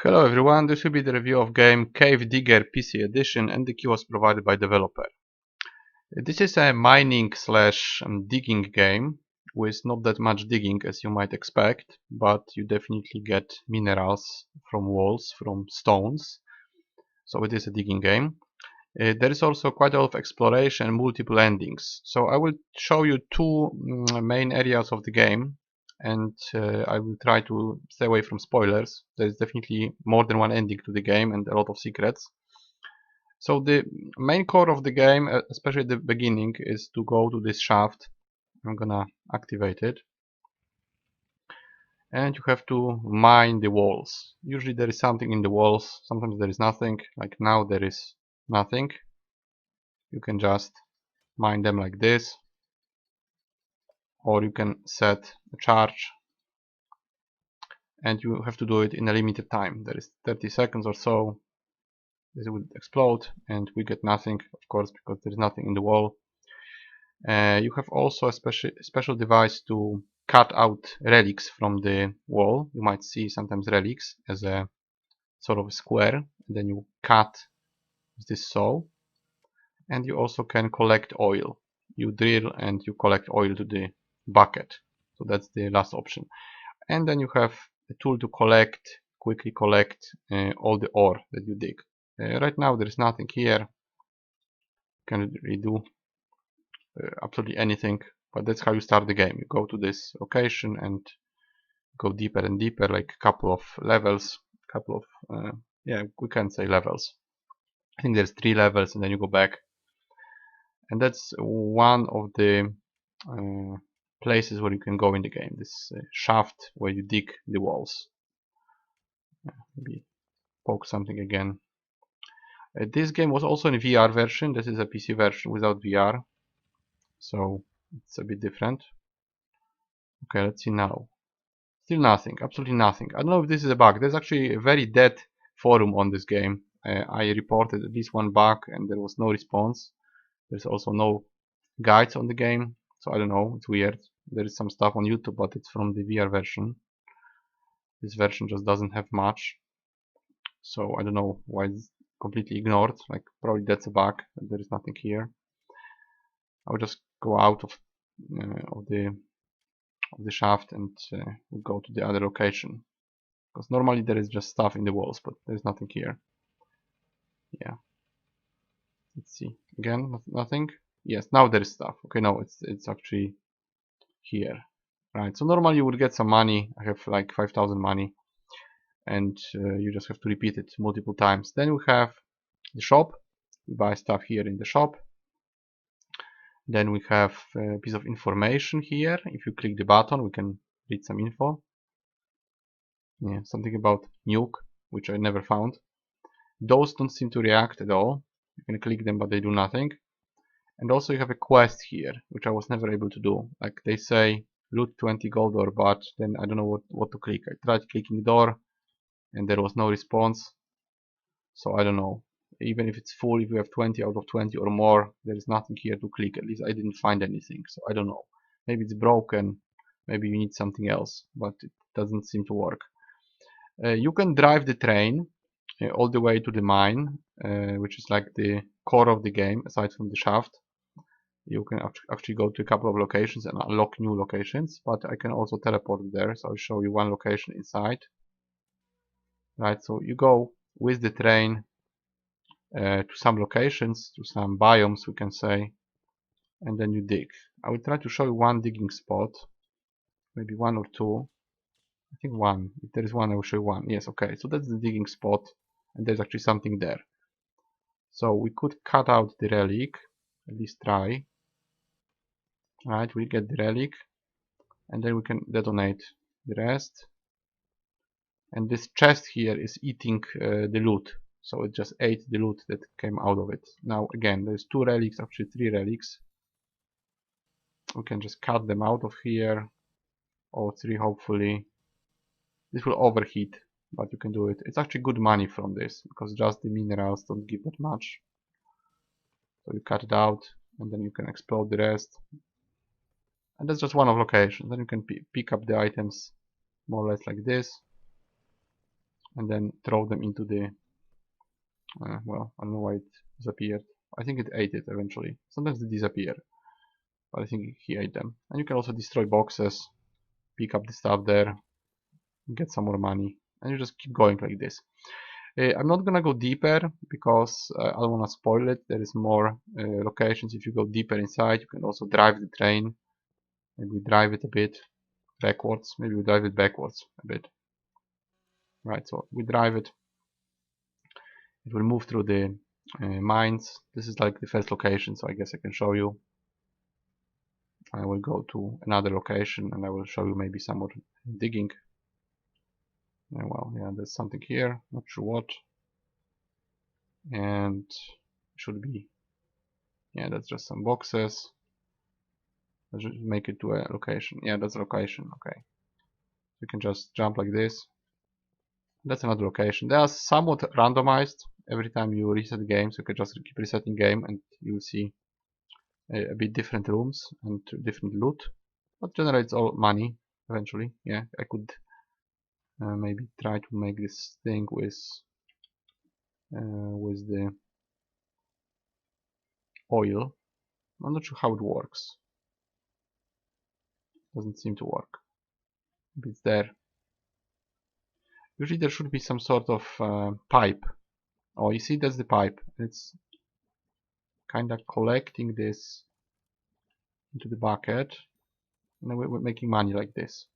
Hello everyone, this will be the review of game Cave Digger PC Edition, and the key was provided by developer. This is a mining slash digging game with not that much digging as you might expect, but you definitely get minerals from walls, from stones, so it is a digging game. There is also quite a lot of exploration and multiple endings. So I will show you two main areas of the game, and I will try to stay away from spoilers. There is definitely more than one ending to the game and a lot of secrets. So the main core of the game, especially at the beginning, is to go to this shaft. I'm gonna activate it. And you have to mine the walls. Usually there is something in the walls, sometimes there is nothing. Like now there is nothing. You can just mine them like this, or you can set a charge, and you have to do it in a limited time. There is 30 seconds or so. This will explode and we get nothing, of course, because there is nothing in the wall. You have also a special device to cut out relics from the wall. You might see sometimes relics as a sort of square, and then you cut with this saw. And you also can collect oil. You drill and you collect oil to the bucket. So that's the last option. And then you have a tool to quickly collect all the ore that you dig. Right now there is nothing here. You can redo absolutely anything, but that's how you start the game. You go to this location and go deeper and deeper, like a couple of levels, yeah, we can say levels. I think there's 3 levels, and then you go back. And that's one of the places where you can go in the game, this shaft where you dig the walls. Maybe poke something again. This game was also in VR version. This is a PC version without VR, so it's a bit different. Okay, let's see now. Still nothing, absolutely nothing. I don't know if this is a bug. There's actually a very dead forum on this game. I reported at least one bug and there was no response. There's also no guides on the game, so I don't know, it's weird. There is some stuff on YouTube, but it's from the VR version. This version just doesn't have much, so I don't know why it's completely ignored. Like, probably that's a bug, there is nothing here. I'll just go out of the shaft and we'll go to the other location, because normally there is just stuff in the walls, but there's nothing here. Yeah, let's see again. Nothing. Yes, now there is stuff. Okay, no, it's actually here, right? So normally you would get some money. I have like 5,000 money, and you just have to repeat it multiple times. Then we have the shop. We buy stuff here in the shop. Then we have a piece of information here. If you click the button, we can read some info. Yeah, something about nuke, which I never found. Those don't seem to react at all. You can click them, but they do nothing. And also you have a quest here, which I was never able to do. Like, they say loot 20 gold ore, but then I don't know what to click. I tried clicking door and there was no response. So I don't know. Even if it's full, if you have 20 out of 20 or more, there is nothing here to click. At least I didn't find anything. So I don't know. Maybe it's broken. Maybe you need something else, but it doesn't seem to work. You can drive the train all the way to the mine, which is like the core of the game, aside from the shaft. You can actually go to a couple of locations and unlock new locations, but I can also teleport there, so I'll show you one location inside. Right, so you go with the train to some locations, to some biomes, we can say, and then you dig. I will try to show you one digging spot, maybe one or two. I think one. If there is one, I will show you one. Yes, okay, so that's the digging spot, and there's actually something there. So we could cut out the relic, at least try. Right, we get the relic, and then we can detonate the rest. And this chest here is eating the loot, so it just ate the loot that came out of it. Now again, there's 2 relics, actually 3 relics. We can just cut them out of here, all 3 hopefully. This will overheat, but you can do it. It's actually good money from this, because just the minerals don't give that much. So you cut it out, and then you can explode the rest. And that's just one of locations. Then you can pick up the items more or less like this. and then throw them into the well, I don't know why it disappeared. I think it ate it eventually. Sometimes they disappear, but I think he ate them. And you can also destroy boxes, pick up the stuff there, get some more money, and you just keep going like this. I'm not gonna go deeper because I don't wanna spoil it. There is more locations. If you go deeper inside, you can also drive the train. Maybe we drive it a bit backwards. Maybe we drive it backwards a bit. Right, so we drive it. It will move through the mines. This is like the first location, so I guess I can show you. I will go to another location and I will show you maybe some more digging. Well, yeah, there's something here, not sure what. And should be, yeah, that's just some boxes. Let's just make it to a location. Yeah, that's a location, okay. You can just jump like this. That's another location. They are somewhat randomized. Every time you reset the game, so you can just keep resetting game and you will see a bit different rooms and different loot. But generates all money eventually. Yeah, I could maybe try to make this thing with the oil. I'm not sure how it works. Doesn't seem to work. Maybe it's there. Usually there should be some sort of pipe. Oh, you see, that's the pipe. It's kind of collecting this into the bucket, and then we're making money like this.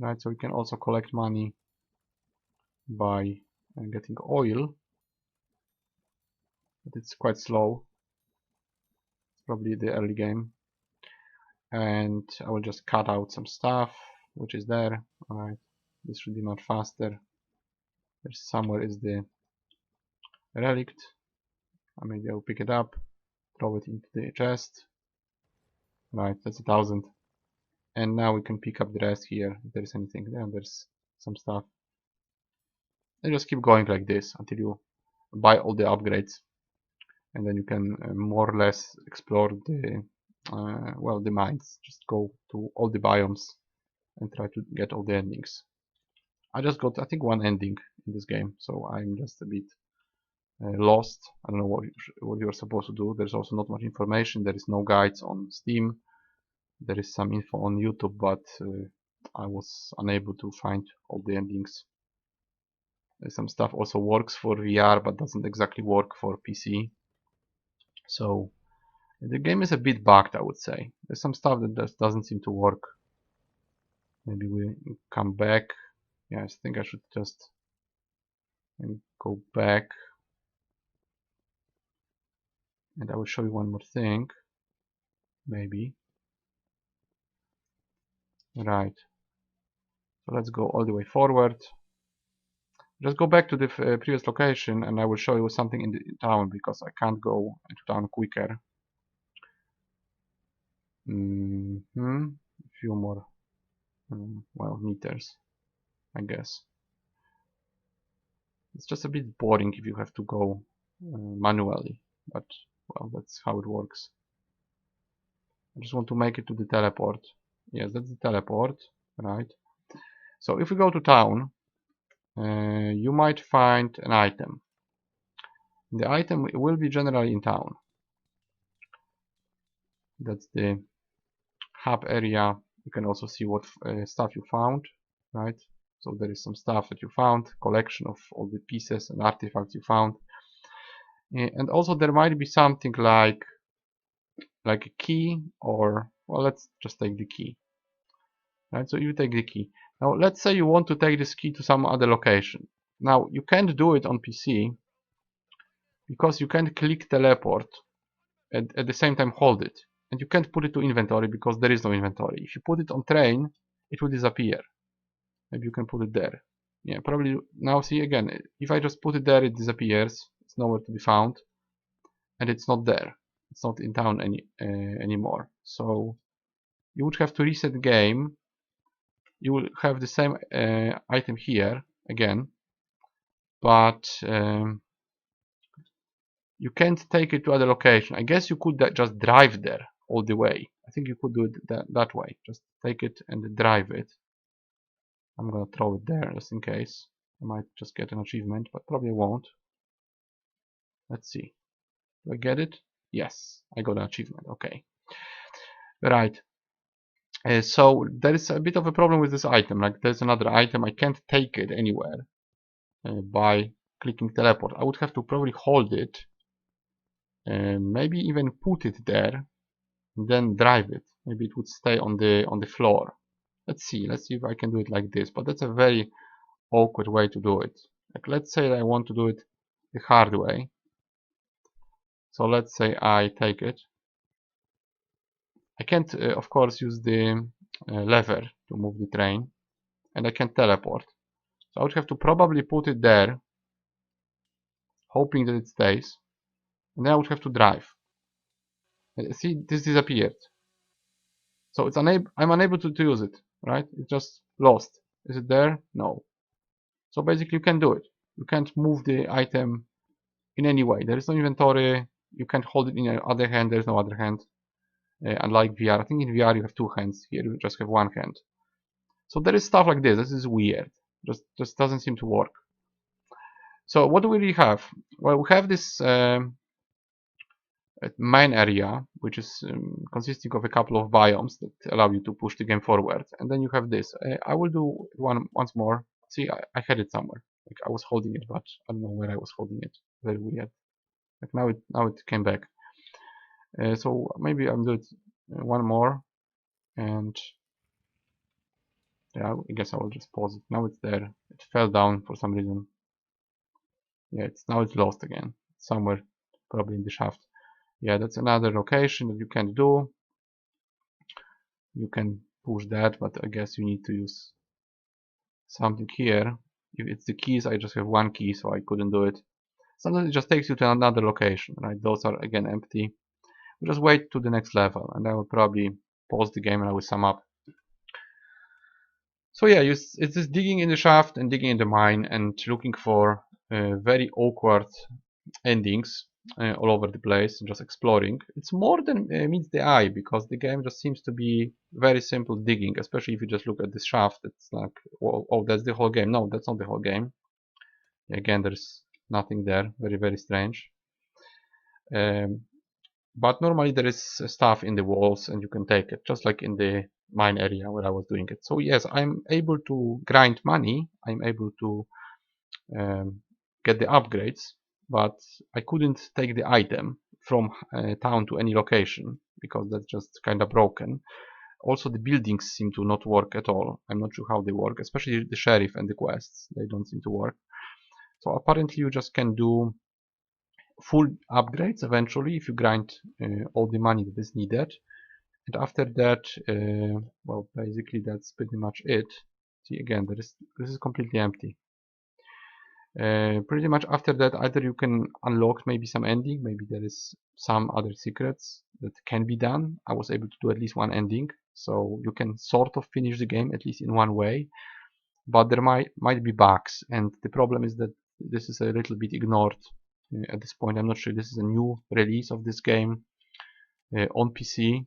Right, so we can also collect money by getting oil, but it's quite slow. It's probably the early game. And I will just cut out some stuff which is there. Alright, this should be much faster. There's somewhere is the relic. Maybe I'll pick it up, throw it into the chest. Right, that's 1,000. And now we can pick up the rest here if there's anything. Yeah, there's some stuff. And just keep going like this until you buy all the upgrades, and then you can more or less explore the well, the mines. Just go to all the biomes and try to get all the endings. I just got, I think, one ending in this game, so I'm just a bit lost. I don't know what you're supposed to do. There's also not much information. There is no guides on Steam. There is some info on YouTube, but I was unable to find all the endings. Some stuff also works for VR, but doesn't exactly work for PC. So the game is a bit bugged, I would say. There's some stuff that just doesn't seem to work. Maybe we come back. Yeah, I think I should just go back. And I will show you one more thing. Maybe. Right. So let's go all the way forward. Just go back to the previous location and I will show you something in the town because I can't go into town quicker. A few more, well, meters, I guess. It's just a bit boring if you have to go manually, but well, that's how it works. I just want to make it to the teleport. Yes, that's the teleport, right? So if we go to town, you might find an item. The item will be generally in town. That's the hub area. You can also see what stuff you found, right? So there is some stuff that you found, collection of all the pieces and artifacts you found. And also there might be something like a key, or, well, let's just take the key. Right, so you take the key. Now let's say you want to take this key to some other location. Now you can't do it on PC because you can't click teleport at the same time hold it. And you can't put it to inventory because there is no inventory. If you put it on train, it will disappear. Maybe you can put it there. Yeah, probably. Now see again, if I just put it there, it disappears. It's nowhere to be found. And it's not there. It's not in town anymore. So you would have to reset the game. You will have the same item here again, but you can't take it to other location. I guess you could just drive there all the way. I think you could do it that way. Just take it and drive it. I'm gonna throw it there just in case. I might just get an achievement, but probably won't. Let's see. Do I get it? Yes, I got an achievement. Okay. Right. So there is a bit of a problem with this item. Like there's another item, I can't take it anywhere by clicking teleport. I would have to probably hold it, maybe even put it there, and then drive it. Maybe it would stay on the floor. Let's see if I can do it like this. But that's a very awkward way to do it. Like let's say I want to do it the hard way. So let's say I take it. I can't, of course, use the lever to move the train, and I can teleport. So I would have to probably put it there, hoping that it stays, and then I would have to drive. See, this disappeared. So it's I'm unable to use it, right? It's just lost. Is it there? No. So basically you can do it. You can't move the item in any way. There is no inventory. You can't hold it in your other hand. There's no other hand. Unlike VR. I think in VR you have two hands. Here you just have one hand. So there is stuff like this. This is weird. Just doesn't seem to work. So what do we really have? Well, we have this main area, which is consisting of a couple of biomes that allow you to push the game forward. And then you have this. I will do one once more. See, I had it somewhere. Like I was holding it, but I don't know where I was holding it. Very weird. Like now it came back. So maybe I'll do it one more, and yeah, I guess I will just pause it. Now it's there. It fell down for some reason. Yeah, now it's lost again. Somewhere, probably in the shaft. Yeah, that's another location that you can do. You can push that, but I guess you need to use something here. If it's the keys, I just have one key, so I couldn't do it. Sometimes it just takes you to another location, right? Those are again empty. We just wait to the next level, and I will probably pause the game and I will sum up. So yeah, it's just digging in the shaft and digging in the mine and looking for very awkward endings all over the place, just exploring. It's more than meets the eye, because the game just seems to be very simple digging, especially if you just look at this shaft. It's like, well, oh, that's the whole game. No, that's not the whole game. Again, there's nothing there. Very, very strange. But normally there is stuff in the walls and you can take it, just like in the mine area where I was doing it. So yes, I'm able to grind money. I'm able to get the upgrades, but I couldn't take the item from town to any location, because that's just kind of broken. Also, the buildings seem to not work at all. I'm not sure how they work, especially the sheriff and the quests. They don't seem to work. So apparently you just can do full upgrades eventually if you grind all the money that is needed. And after that, well, basically that's pretty much it. See, again, this is completely empty. Pretty much after that, either you can unlock maybe some ending, maybe there is some other secrets that can be done. I was able to do at least one ending, so you can sort of finish the game at least in one way, but there might be bugs, and the problem is that this is a little bit ignored at this point. I'm not sure this is a new release of this game on PC.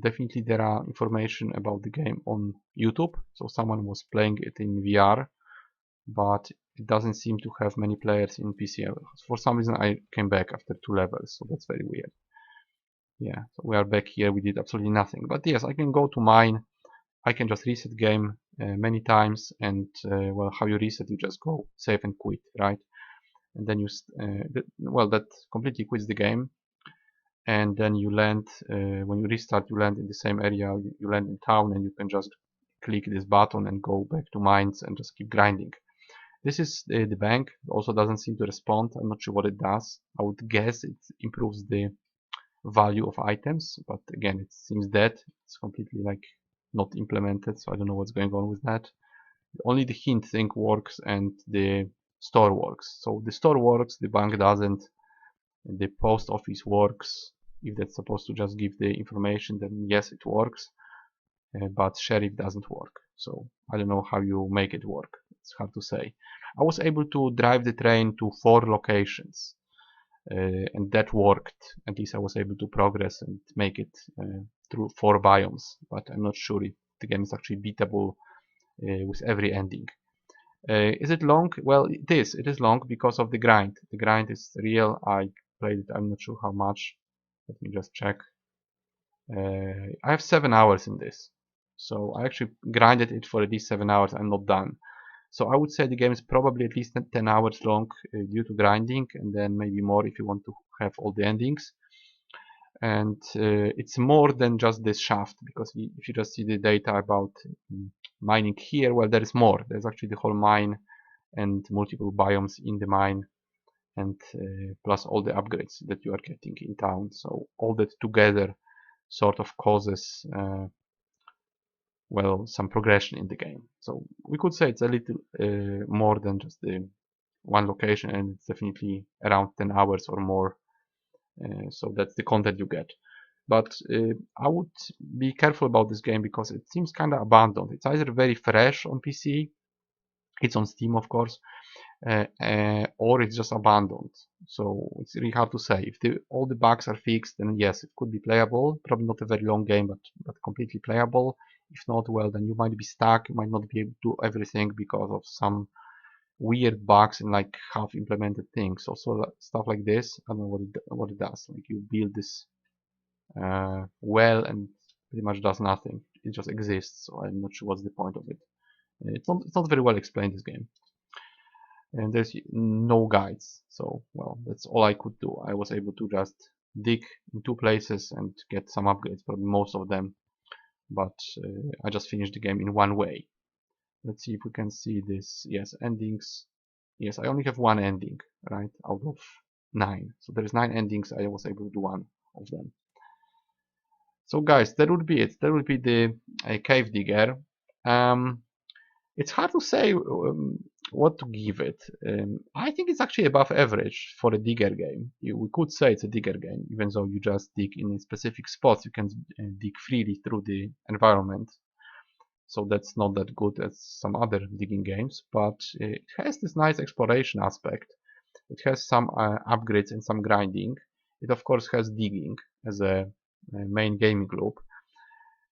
Definitely there are information about the game on YouTube, so someone was playing it in VR, but it doesn't seem to have many players in PC. For some reason I came back after 2 levels, so that's very weird. Yeah, so we are back here, we did absolutely nothing. But yes, I can go to mine, I can just reset game many times, and well, how you reset, you just go save and quit, right? And then you, well, that completely quits the game. And then you land, when you restart, you land in the same area, you land in town, and you can just click this button and go back to mines and just keep grinding. This is the bank. It also doesn't seem to respond. I'm not sure what it does. I would guess it improves the value of items, but again, it seems dead. It's completely like not implemented, so I don't know what's going on with that. Only the hint thing works and the store works. So the store works, the bank doesn't. The post office works. If that's supposed to just give the information, then yes, it works. But sheriff doesn't work. So I don't know how you make it work. It's hard to say. I was able to drive the train to 4 locations, and that worked. At least I was able to progress and make it through 4 biomes, but I'm not sure if the game is actually beatable with every ending. Is it long? Well, it is. It is long because of the grind. The grind is real. I played it. I'm not sure how much. Let me just check. I have 7 hours in this. So I actually grinded it for at least 7 hours. I'm not done. So I would say the game is probably at least 10 hours long due to grinding, and then maybe more if you want to have all the endings. And it's more than just this shaft, because if you just see the data about mining here, well, there is more. There's actually the whole mine and multiple biomes in the mine, and plus all the upgrades that you are getting in town. So all that together sort of causes well, some progression in the game. So we could say it's a little more than just the one location, and it's definitely around 10 hours or more. So that's the content you get. But I would be careful about this game because it seems kind of abandoned. It's either very fresh on PC, it's on Steam of course, or it's just abandoned. So it's really hard to say. If all the bugs are fixed, then yes, it could be playable. Probably not a very long game, but completely playable. If not, well, then you might be stuck. You might not be able to do everything because of some weird bugs and like half implemented things. Also stuff like this, I don't know what it does. Like you build this well and pretty much does nothing. It just exists. So I'm not sure what's the point of it. It's not very well explained, this game. And there's no guides, so well, that's all I could do. I was able to just dig in 2 places and get some upgrades, probably most of them, but I just finished the game in one way. Let's see if we can see this. Yes, endings. Yes, I only have 1 ending, right, out of 9. So there's 9 endings. I was able to do 1 of them. So guys, that would be it. That would be the cave digger. It's hard to say what to give it. I think it's actually above average for a digger game. We could say it's a digger game, even though you just dig in specific spots. You can dig freely through the environment. So that's not that good as some other digging games, but it has this nice exploration aspect. It has some upgrades and some grinding. It of course has digging as a main gaming loop.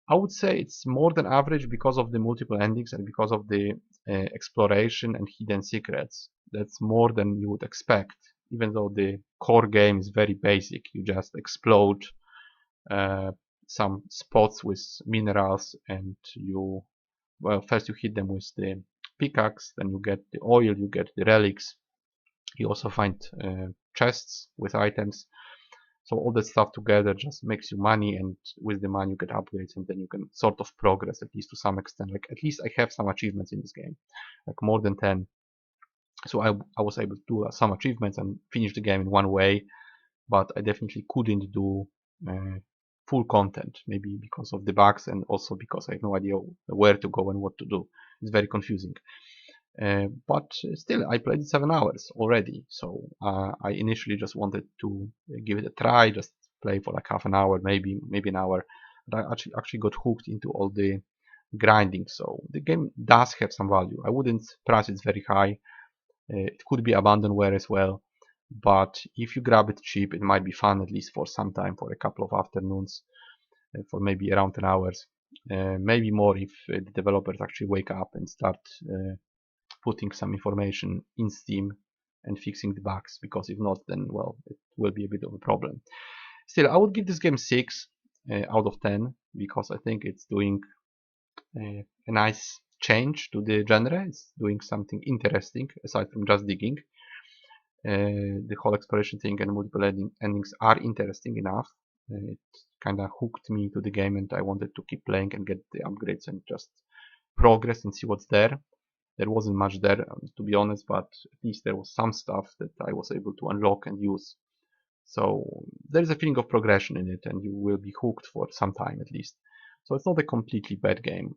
I would say it's more than average because of the multiple endings and because of the exploration and hidden secrets. That's more than you would expect, even though the core game is very basic. You just explode some spots with minerals, and well, first you hit them with the pickaxe, then you get the oil, you get the relics. You also find chests with items. So all that stuff together just makes you money, and with the money you get upgrades, and then you can sort of progress, at least to some extent. Like at least I have some achievements in this game, like more than 10. So I was able to do some achievements and finish the game in one way, but I definitely couldn't do full content, maybe because of the bugs and also because I have no idea where to go and what to do. It's very confusing. But still, I played it 7 hours already, so I initially just wanted to give it a try, just play for like half an hour, maybe an hour. But I actually got hooked into all the grinding, so the game does have some value. I wouldn't price it very high. It could be abandonware as well, but if you grab it cheap, it might be fun at least for some time, for a couple of afternoons, for maybe around 10 hours. Maybe more if the developers actually wake up and start putting some information in Steam and fixing the bugs, because if not, then well, it will be a bit of a problem. Still, I would give this game 6 out of 10 because I think it's doing a nice change to the genre. It's doing something interesting aside from just digging. The whole exploration thing and multiple endings are interesting enough. It kind of hooked me to the game, and I wanted to keep playing and get the upgrades and just progress and see what's there. There wasn't much there, to be honest, but at least there was some stuff that I was able to unlock and use. So there is a feeling of progression in it, and you will be hooked for some time at least. So it's not a completely bad game.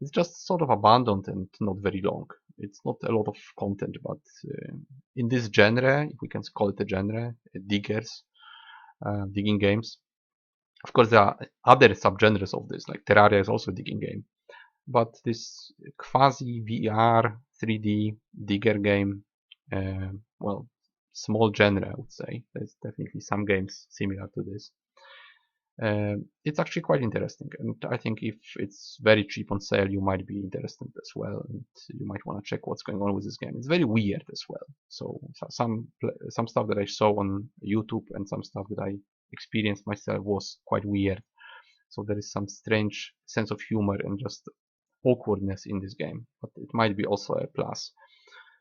It's just sort of abandoned and not very long. It's not a lot of content, but in this genre, if we can call it a genre, diggers, digging games. Of course, there are other subgenres of this, like Terraria is also a digging game. But this quasi VR 3D digger game, well, small genre, I would say. There's definitely some games similar to this. It's actually quite interesting, and I think if it's very cheap on sale, you might be interested as well, and you might want to check what's going on with this game. It's very weird as well. So some stuff that I saw on YouTube and some stuff that I experienced myself was quite weird. So there is some strange sense of humor and just awkwardness in this game, but it might be also a plus.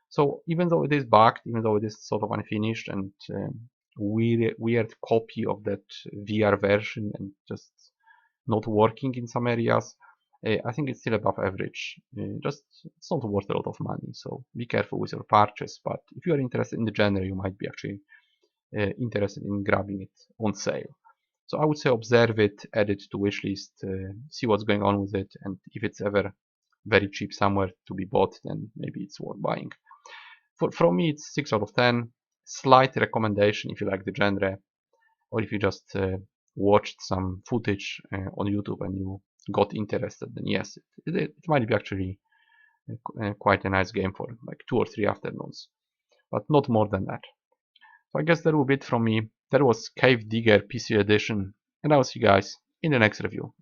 So even though it is bugged, even though it is sort of unfinished and weird copy of that VR version and just not working in some areas, I think it's still above average. Just it's not worth a lot of money, so be careful with your purchase. But if you are interested in the genre, you might be actually interested in grabbing it on sale. So I would say observe it, add it to wishlist, see what's going on with it, and if it's ever very cheap somewhere to be bought, then maybe it's worth buying. From me, it's 6 out of 10. Slight recommendation if you like the genre, or if you just watched some footage on YouTube and you got interested, then yes, it might be actually quite a nice game for like 2 or 3 afternoons, but not more than that. So I guess that will be it from me. That was Cave Digger PC Edition, and I'll see you guys in the next review.